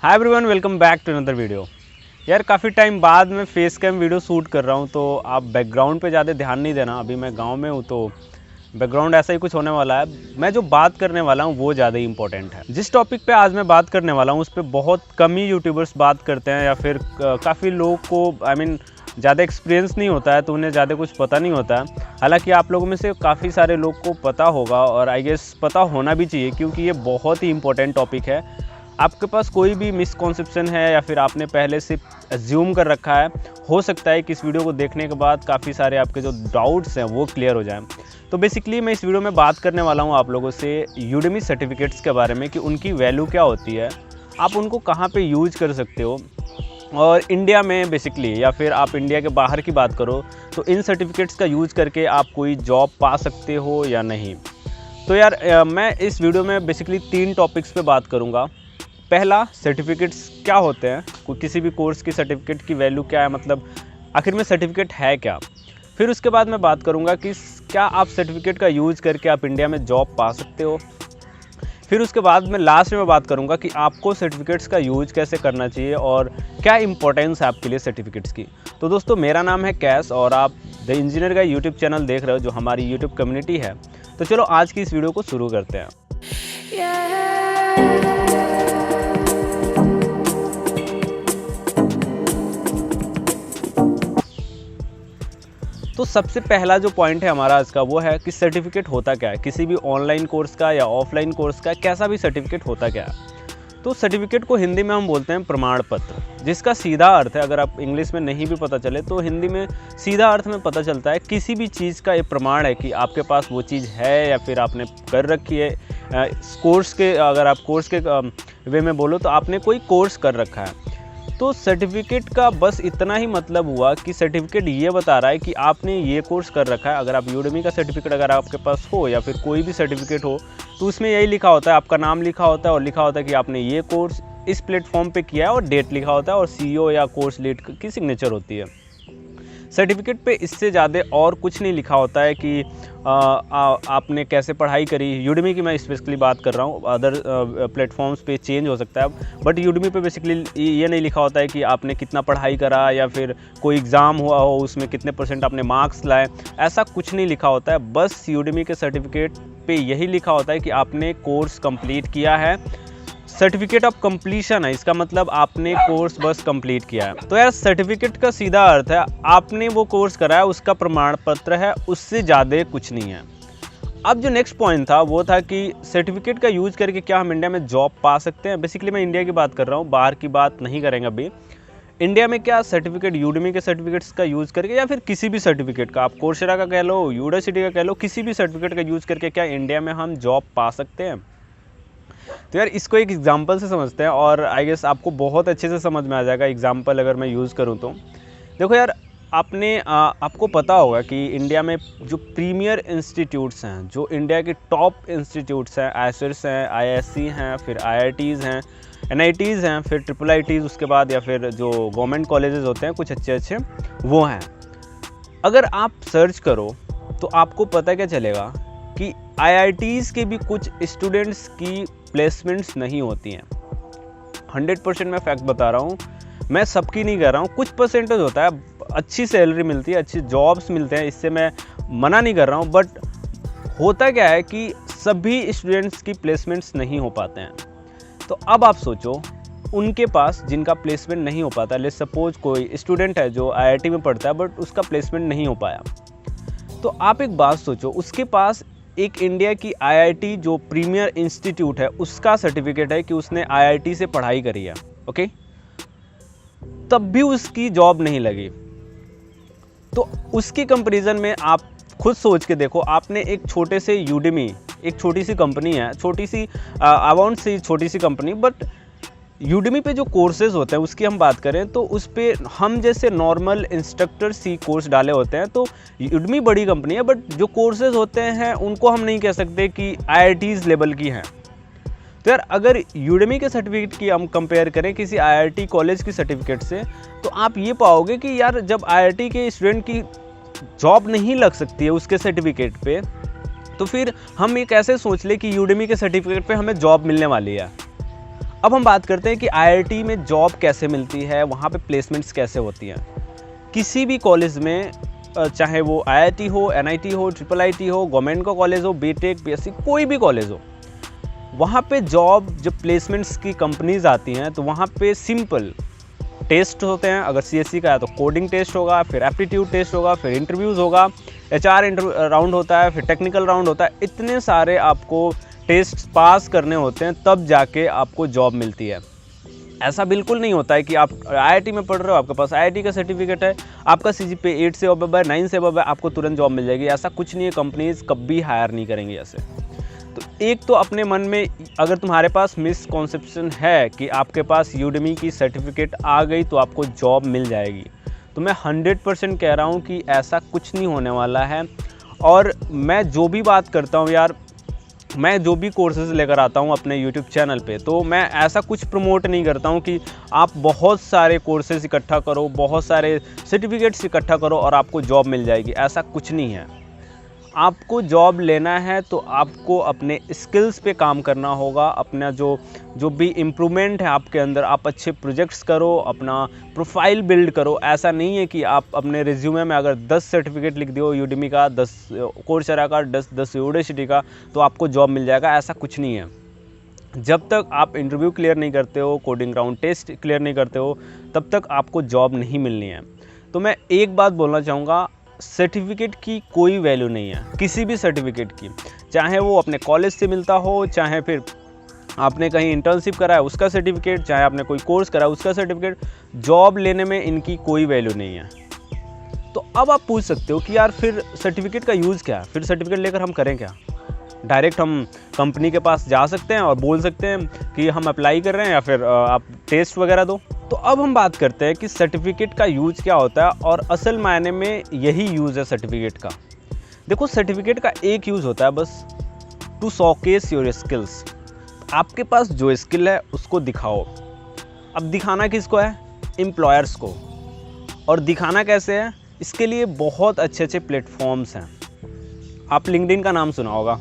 Hi everyone, welcome back to another video. यार काफ़ी time बाद मैं फेस कैम वीडियो शूट कर रहा हूँ, तो आप बैकग्राउंड पे ज़्यादा ध्यान नहीं देना। अभी मैं गांव में हूँ तो बैकग्राउंड ऐसा ही कुछ होने वाला है। मैं जो बात करने वाला हूँ वो ज़्यादा ही इंपॉर्टेंट है। जिस टॉपिक पे आज मैं बात करने वाला हूँ उस पर बहुत कम ही यूट्यूबर्स बात करते हैं, या फिर काफ़ी लोग को ज़्यादा एक्सपीरियंस नहीं होता है, तो उन्हें ज़्यादा कुछ पता नहीं होता है। हालांकि आप लोगों में से काफ़ी सारे लोग को पता होगा, और आई गेस पता होना भी चाहिए, क्योंकि ये बहुत ही इंपॉर्टेंट टॉपिक है। आपके पास कोई भी मिसकॉन्सेप्शन है या फिर आपने पहले से एज्यूम कर रखा है, हो सकता है कि इस वीडियो को देखने के बाद काफ़ी सारे आपके जो डाउट्स हैं वो क्लियर हो जाएं। तो बेसिकली मैं इस वीडियो में बात करने वाला हूं आप लोगों से यूडेमी सर्टिफिकेट्स के बारे में, कि उनकी वैल्यू क्या होती है, आप उनको कहां पे यूज कर सकते हो, और इंडिया में बेसिकली, या फिर आप इंडिया के बाहर की बात करो तो इन सर्टिफिकेट्स का यूज करके आप कोई जॉब पा सकते हो या नहीं। तो यार मैं इस वीडियो में बेसिकली 3 टॉपिक्स पे बात करूँगा। पहला, सर्टिफिकेट्स क्या होते हैं, कोई किसी भी कोर्स की सर्टिफिकेट की वैल्यू क्या है, मतलब आखिर में सर्टिफिकेट है क्या। फिर उसके बाद मैं बात करूंगा कि क्या आप सर्टिफिकेट का यूज़ करके आप इंडिया में जॉब पा सकते हो। फिर उसके बाद मैं लास्ट में बात करूंगा कि आपको सर्टिफिकेट्स का यूज कैसे करना चाहिए और क्या इंपॉर्टेंस है आपके लिए सर्टिफिकेट्स की। तो दोस्तों, मेरा नाम है कैश और आप द इंजीनियर का यूट्यूब चैनल देख रहे हो, जो हमारी यूट्यूब कम्युनिटी है। तो चलो आज की इस वीडियो को शुरू करते हैं। तो सबसे पहला जो पॉइंट है हमारा आज का, वो है कि सर्टिफिकेट होता क्या है। किसी भी ऑनलाइन कोर्स का या ऑफलाइन कोर्स का कैसा भी सर्टिफिकेट होता क्या है। तो सर्टिफिकेट को हिंदी में हम बोलते हैं प्रमाण पत्र, जिसका सीधा अर्थ है, अगर आप इंग्लिश में नहीं भी पता चले तो हिंदी में सीधा अर्थ में पता चलता है, किसी भी चीज़ का एक प्रमाण है कि आपके पास वो चीज़ है या फिर आपने कर रखी है। कोर्स के, अगर आप कोर्स के वे में बोलो तो आपने कोई कोर्स कर रखा है। तो सर्टिफिकेट का बस इतना ही मतलब हुआ कि सर्टिफिकेट ये बता रहा है कि आपने ये कोर्स कर रखा है। अगर आप यूडेमी का सर्टिफिकेट अगर आपके पास हो, या फिर कोई भी सर्टिफिकेट हो, तो उसमें यही लिखा होता है, आपका नाम लिखा होता है और लिखा होता है कि आपने ये कोर्स इस प्लेटफॉर्म पे किया है, और डेट लिखा होता है, और सीईओ या कोर्स लीड की सिग्नेचर होती है। सर्टिफिकेट पे इससे ज़्यादा और कुछ नहीं लिखा होता है कि आपने कैसे पढ़ाई करी। यूडेमी की मैं स्पेशली बात कर रहा हूँ, अदर प्लेटफॉर्म्स पे चेंज हो सकता है, बट यूडेमी पे बेसिकली ये नहीं लिखा होता है कि आपने कितना पढ़ाई करा, या फिर कोई एग्ज़ाम हुआ हो उसमें कितने % आपने मार्क्स लाए। ऐसा कुछ नहीं लिखा होता है। बस यूडेमी के सर्टिफिकेट पे यही लिखा होता है कि आपने कोर्स कंप्लीट किया है। सर्टिफिकेट ऑफ कंप्लीशन है, इसका मतलब आपने कोर्स बस कंप्लीट किया है। तो यार सर्टिफिकेट का सीधा अर्थ है आपने वो कोर्स करा है, उसका प्रमाण पत्र है, उससे ज़्यादा कुछ नहीं है। अब जो नेक्स्ट पॉइंट था वो था कि सर्टिफिकेट का यूज करके क्या हम इंडिया में जॉब पा सकते हैं। बेसिकली मैं इंडिया की बात कर रहा हूँ, बाहर की बात नहीं करेंगे अभी। इंडिया में क्या सर्टिफिकेट, यूडेमी के सर्टिफिकेट्स का यूज़ करके, या फिर किसी भी सर्टिफिकेट का, आप कोर्सेरा का कह लो, यूडासिटी का कह लो, किसी भी सर्टिफिकेट का यूज़ करके क्या इंडिया में हम जॉब पा सकते हैं। तो यार इसको एक एग्जांपल से समझते हैं, और आई गेस आपको बहुत अच्छे से समझ में आ जाएगा एग्जांपल अगर मैं यूज़ करूं तो। देखो यार, आपको पता होगा कि इंडिया में जो प्रीमियर इंस्टीट्यूट्स हैं, जो इंडिया के टॉप इंस्टीट्यूट्स हैं, आईएसएस हैं, आईआईएससी हैं, फिर आईआईटीज़ हैं, एनआईटीज़ हैं, फिर ट्रिपल आईटीज़, उसके बाद या फिर जो गवर्नमेंट कॉलेजेस होते हैं कुछ अच्छे अच्छे, वो हैं। अगर आप सर्च करो तो आपको पता क्या चलेगा कि आईआईटीज़ के भी कुछ स्टूडेंट्स की प्लेसमेंट्स नहीं होती हैं। 100% मैं फैक्ट बता रहा हूँ, मैं सबकी नहीं कर रहा हूँ, कुछ परसेंटेज होता है, अच्छी सैलरी मिलती है, अच्छी जॉब्स मिलते हैं, इससे मैं मना नहीं कर रहा हूँ। बट होता क्या है कि सभी स्टूडेंट्स की प्लेसमेंट्स नहीं हो पाते हैं। तो अब आप सोचो, उनके पास जिनका प्लेसमेंट नहीं हो पाता, लेट्स सपोज कोई स्टूडेंट है जो आईआईटी में पढ़ता है बट उसका प्लेसमेंट नहीं हो पाया, तो आप एक बात सोचो, उसके पास एक इंडिया की आईआईटी जो प्रीमियर इंस्टीट्यूट है उसका सर्टिफिकेट है कि उसने आईआईटी से पढ़ाई करी है, ओके, तब भी उसकी जॉब नहीं लगी। तो उसकी कंपैरिजन में आप खुद सोच के देखो, आपने एक छोटे से यूडेमी, एक छोटी सी कंपनी है, छोटी सी अमाउंट से छोटी सी कंपनी, बट यूडेमी पे जो कोर्सेज होते हैं उसकी हम बात करें तो उस पर हम जैसे नॉर्मल इंस्ट्रक्टर सी कोर्स डाले होते हैं। तो यूडेमी बड़ी कंपनी है, बट जो कोर्सेज होते हैं उनको हम नहीं कह सकते कि आईआईटीज़ लेवल की हैं। तो यार अगर यूडेमी के सर्टिफिकेट की हम कंपेयर करें किसी आईआईटी कॉलेज की सर्टिफिकेट से, तो आप ये पाओगे कि यार जब आईआईटी के स्टूडेंट की जॉब नहीं लग सकती है उसके सर्टिफिकेट पे, तो फिर हम ये कैसे सोच ले कि यूडेमी के सर्टिफिकेट पे हमें जॉब मिलने वाली है। अब हम बात करते हैं कि आईआईटी में जॉब कैसे मिलती है, वहाँ पे प्लेसमेंट्स कैसे होती हैं। किसी भी कॉलेज में, चाहे वो आईआईटी हो, एनआईटी हो, ट्रिपल आईटी हो, गवर्नमेंट का कॉलेज हो, बीटेक, बीएससी, कोई भी कॉलेज हो, वहाँ पे जॉब जब प्लेसमेंट्स की कंपनीज आती हैं तो वहाँ पे सिंपल टेस्ट होते हैं। अगर सीएससी का है तो कोडिंग टेस्ट होगा, फिर एप्टीट्यूड टेस्ट होगा, फिर इंटरव्यूज़ होगा, एचआर राउंड होता है, फिर टेक्निकल राउंड होता है। इतने सारे आपको टेस्ट पास करने होते हैं तब जाके आपको जॉब मिलती है। ऐसा बिल्कुल नहीं होता है कि आप आईआईटी में पढ़ रहे हो, आपके पास आईआईटी का सर्टिफिकेट है, आपका सीजीपीए 8 से अबव है, 9 से अबव है, आपको तुरंत जॉब मिल जाएगी। ऐसा कुछ नहीं है, कंपनीज कभी हायर नहीं करेंगी ऐसे। तो एक तो अपने मन में अगर तुम्हारे पास मिसकॉन्सेप्शन है कि आपके पास यूडेमी की सर्टिफिकेट आ गई तो आपको जॉब मिल जाएगी, तो मैं 100% कह रहा हूँ कि ऐसा कुछ नहीं होने वाला है। और मैं जो भी बात करता हूँ यार, मैं जो भी कोर्सेज़ लेकर आता हूँ अपने यूट्यूब चैनल पे, तो मैं ऐसा कुछ प्रमोट नहीं करता हूँ कि आप बहुत सारे कोर्सेज़ इकट्ठा करो, बहुत सारे सर्टिफिकेट्स इकट्ठा करो और आपको जॉब मिल जाएगी। ऐसा कुछ नहीं है। आपको जॉब लेना है तो आपको अपने स्किल्स पे काम करना होगा। अपना जो भी इम्प्रूवमेंट है आपके अंदर, आप अच्छे प्रोजेक्ट्स करो, अपना प्रोफाइल बिल्ड करो। ऐसा नहीं है कि आप अपने रिज्यूमे में अगर 10 सर्टिफिकेट लिख दो, यूडेमी का 10, कोर्सेरा का 10 यूडेसिटी का, तो आपको जॉब मिल जाएगा। ऐसा कुछ नहीं है। जब तक आप इंटरव्यू क्लियर नहीं करते हो, कोडिंग राउंड टेस्ट क्लियर नहीं करते हो, तब तक आपको जॉब नहीं मिलनी है। तो मैं एक बात बोलना चाहूँगा, सर्टिफिकेट की कोई वैल्यू नहीं है, किसी भी सर्टिफिकेट की, चाहे वो अपने कॉलेज से मिलता हो, चाहे फिर आपने कहीं इंटर्नशिप करा है उसका सर्टिफिकेट, चाहे आपने कोई कोर्स करा है उसका सर्टिफिकेट। जॉब लेने में इनकी कोई वैल्यू नहीं है। तो अब आप पूछ सकते हो कि यार फिर सर्टिफिकेट का यूज़ क्या है, फिर सर्टिफिकेट लेकर हम करें क्या? डायरेक्ट हम कंपनी के पास जा सकते हैं और बोल सकते हैं कि हम अप्लाई कर रहे हैं, या फिर आप टेस्ट वगैरह दो। तो अब हम बात करते हैं कि सर्टिफिकेट का यूज़ क्या होता है, और असल मायने में यही यूज़ है सर्टिफिकेट का। देखो, सर्टिफिकेट का एक यूज़ होता है बस, टू शोकेस योर स्किल्स। आपके पास जो स्किल है उसको दिखाओ। अब दिखाना किसको है? एम्प्लॉयर्स को। और दिखाना कैसे है? इसके लिए बहुत अच्छे अच्छे प्लेटफॉर्म्स हैं। आप लिंक्डइन का नाम सुना होगा,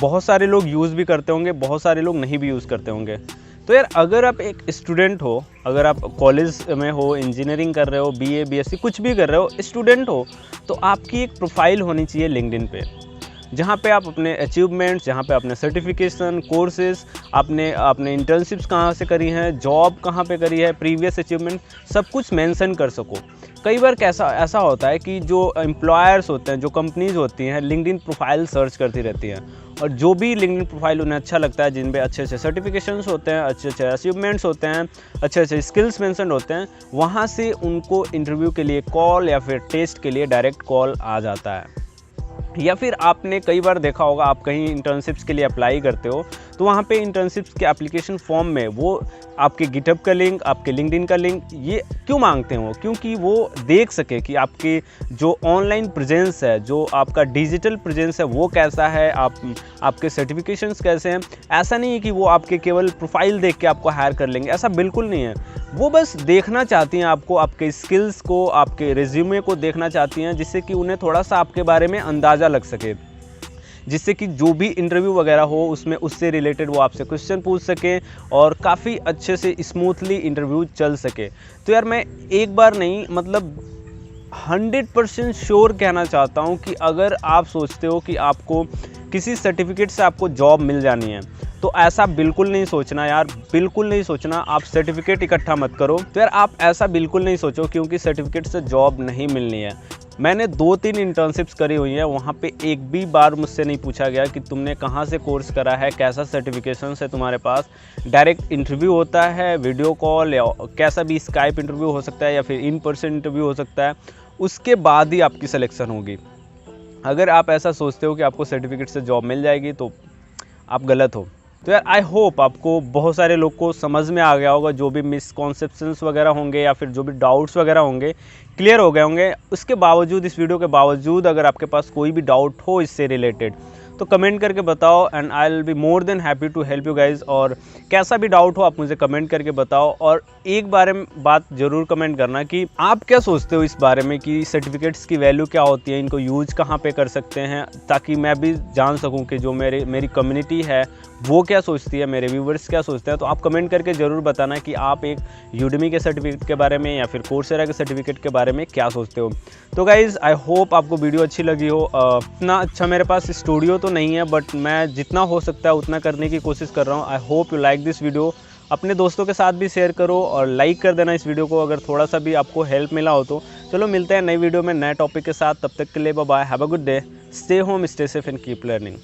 बहुत सारे लोग यूज़ भी करते होंगे, बहुत सारे लोग नहीं भी यूज़ करते होंगे। तो यार, अगर आप एक स्टूडेंट हो, अगर आप कॉलेज में हो, इंजीनियरिंग कर रहे हो, बीए बीएससी कुछ भी कर रहे हो, स्टूडेंट हो, तो आपकी एक प्रोफाइल होनी चाहिए लिंक्डइन पे, जहाँ पे आप अपने अचीवमेंट्स, जहाँ पे अपने सर्टिफिकेशन, कोर्सेज, आपने इंटर्नशिप्स कहाँ से करी हैं, जॉब कहाँ पे करी है, प्रीवियस अचीवमेंट, सब कुछ मेंशन कर सको। कई बार ऐसा होता है कि जो एम्प्लॉयर्स होते हैं, जो कंपनीज होती हैं, लिंक्डइन प्रोफाइल सर्च करती रहती हैं, और जो भी लिंक्डइन प्रोफाइल उन्हें अच्छा लगता है, जिन पे अच्छे अच्छे सर्टिफिकेशंस होते हैं, अच्छे अच्छे अचीवमेंट्स होते हैं, अच्छे अच्छे स्किल्स मेंशन होते हैं, वहाँ से उनको इंटरव्यू के लिए कॉल या फिर टेस्ट के लिए डायरेक्ट कॉल आ जाता है। या फिर आपने कई बार देखा होगा, आप कहीं इंटर्नशिप्स के लिए अप्लाई करते हो, तो वहाँ पे इंटर्नशिप्स के एप्लीकेशन फॉर्म में वो आपके गिटहब का लिंक, आपके लिंक्डइन का लिंक, ये क्यों मांगते हैं वो? क्योंकि वो देख सके कि आपके जो ऑनलाइन प्रेजेंस है, जो आपका डिजिटल प्रेजेंस है, वो कैसा है, आपके सर्टिफिकेशंस कैसे हैं। ऐसा नहीं है कि वो आपके केवल प्रोफाइल देख के आपको हायर कर लेंगे, ऐसा बिल्कुल नहीं है। वो बस देखना चाहती हैं आपको, आपके स्किल्स को, आपके रिज्यूमे को देखना चाहती हैं, जिससे कि उन्हें थोड़ा सा आपके बारे में अंदाज़ा लग सके, जिससे कि जो भी इंटरव्यू वगैरह हो उसमें उससे रिलेटेड वो आपसे क्वेश्चन पूछ सके और काफ़ी अच्छे से स्मूथली इंटरव्यू चल सके। तो यार, मैं एक बार नहीं, मतलब 100% श्योर कहना चाहता हूँ कि अगर आप सोचते हो कि आपको किसी सर्टिफिकेट से आपको जॉब मिल जानी है, तो ऐसा बिल्कुल नहीं सोचना यार, बिल्कुल नहीं सोचना। आप सर्टिफिकेट इकट्ठा मत करो। तो यार, आप ऐसा बिल्कुल नहीं सोचो, क्योंकि सर्टिफिकेट से जॉब नहीं मिलनी है। मैंने 2-3 इंटर्नशिप्स करी हुई हैं, वहाँ पे एक भी बार मुझसे नहीं पूछा गया कि तुमने कहाँ से कोर्स करा है, कैसा सर्टिफिकेशन है तुम्हारे पास। डायरेक्ट इंटरव्यू होता है, वीडियो कॉल या कैसा भी स्काइप इंटरव्यू हो सकता है, या फिर इन पर्सन इंटरव्यू हो सकता है। उसके बाद ही आपकी सिलेक्शन होगी। अगर आप ऐसा सोचते हो कि आपको सर्टिफिकेट से जॉब मिल जाएगी, तो आप गलत हो। तो यार, आई होप आपको, बहुत सारे लोग को समझ में आ गया होगा, जो भी मिसकॉन्सेप्शंस वगैरह होंगे या फिर जो भी डाउट्स वगैरह होंगे क्लियर हो गए होंगे। उसके बावजूद, इस वीडियो के बावजूद, अगर आपके पास कोई भी डाउट हो इससे रिलेटेड, तो कमेंट करके बताओ, and I will be more than happy to help you guys. और कैसा भी डाउट हो आप मुझे कमेंट करके बताओ। और एक बात ज़रूर कमेंट करना कि आप क्या सोचते हो इस बारे में, कि सर्टिफिकेट्स की वैल्यू क्या होती है, इनको यूज़ कहाँ पे कर सकते हैं, ताकि मैं भी जान सकूँ कि जो मेरी कम्युनिटी है वो क्या सोचती है, मेरे व्यूवर्स क्या सोचते हैं। तो आप कमेंट करके ज़रूर बताना कि आप एक यूडेमी के सर्टिफिकेट के बारे में या फिर कोर्सेरा के सर्टिफिकेट के बारे में क्या सोचते हो। तो गाइज़ आई होप आपको वीडियो अच्छी लगी हो। इतना अच्छा मेरे पास स्टूडियो तो नहीं है, बट मैं जितना हो सकता है उतना करने की कोशिश कर रहा हूँ। I hope you like this video. अपने दोस्तों के साथ भी शेयर करो और लाइक कर देना इस वीडियो को अगर थोड़ा सा भी आपको हेल्प मिला हो तो। चलो मिलते हैं नई वीडियो में नए टॉपिक के साथ, तब तक के लिए bye bye, have a good day, stay home, stay safe and keep learning.